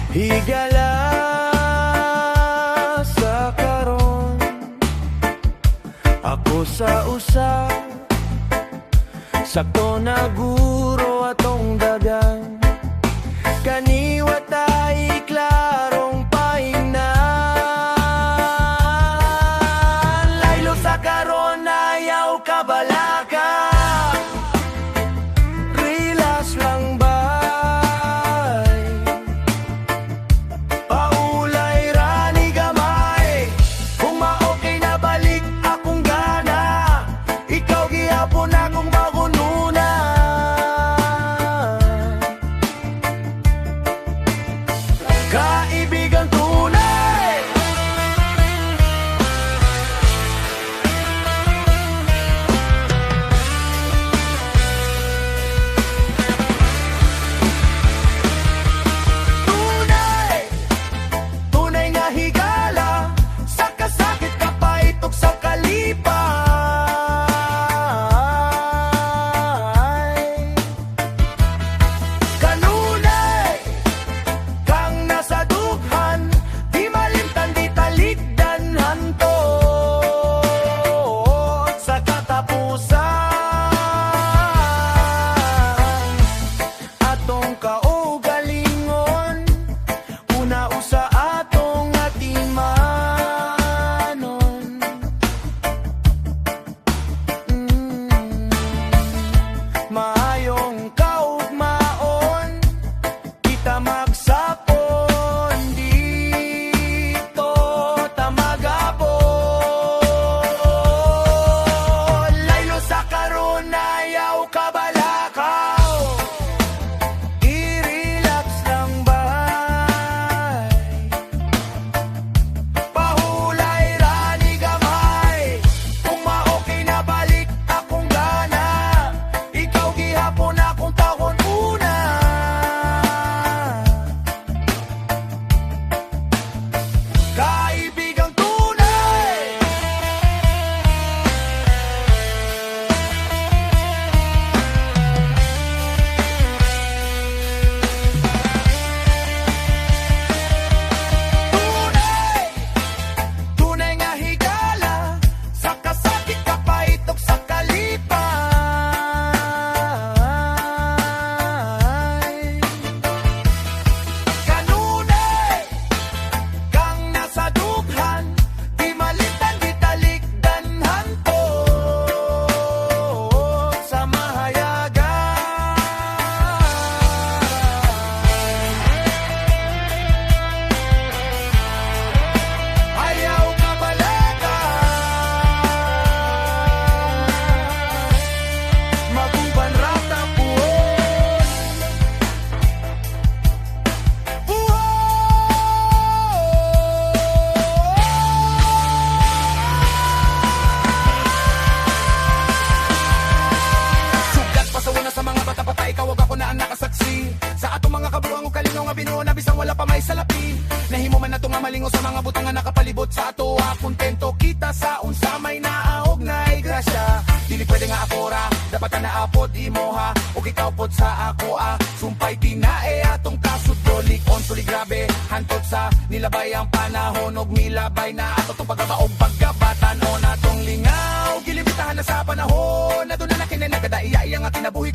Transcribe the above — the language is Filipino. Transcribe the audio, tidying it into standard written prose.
Higala sa karon, ako sa usa, sakto na guro atong dagan, kaniwa tay klarong paingnan. Laylo sa karon ayaw kabalaka, relax lang ba? Paulay rani gamay, kung ma-okay na balik akong gana, ikaw gihapon akong magununa. Kaibigan tunay, tunay, tunay nga higala, sa kasakit kapaitok sa kalipay. Kanunay kang nasa dughan, di malimtan, di taligdan hantod sa katapusan. Atong kaugalingon, una usa atong atimanon. Maayong kaugmaon, kita magsapon dito tamagapon. Laylo sa karon ayaw kabalakaw, i-relax lang ba? Pahulay rani gamay, kung ma-okay na balik akong gana, ikaw gihapon akong tawon una. Kaibigang tunay, tunay, tunay nga higala, sa kasakit kapaitok sa kalipay. Kanunay kang nasa dughan, di malimtan, di taligdan hantod sa mahayagan. Ayaw kabalaka, maguban rata puon. Sugat pa sa una sa mga bata patay, kawag ako na ang nakasaksi sa atong mga kabuang o kalinaw nga binuo na bisang wala pa may salapi. Nahimo man nato nga malingo sa mga butang nga nakapalibot sa ato, kontento kita sa unsa may naaog na grasya. Dili pwede nga akora, dapat na naapod imoha, o ikaw pod sa ako sumpay tinae atong kasudlolik on tuli grabe, hantot sa nilabay ang panahon og milabay na ato tong pagkabaog pagkabatan o natong lingaw, gilibitahan na sa panahon na doon na nakinay nagadaiya nga kinabuhi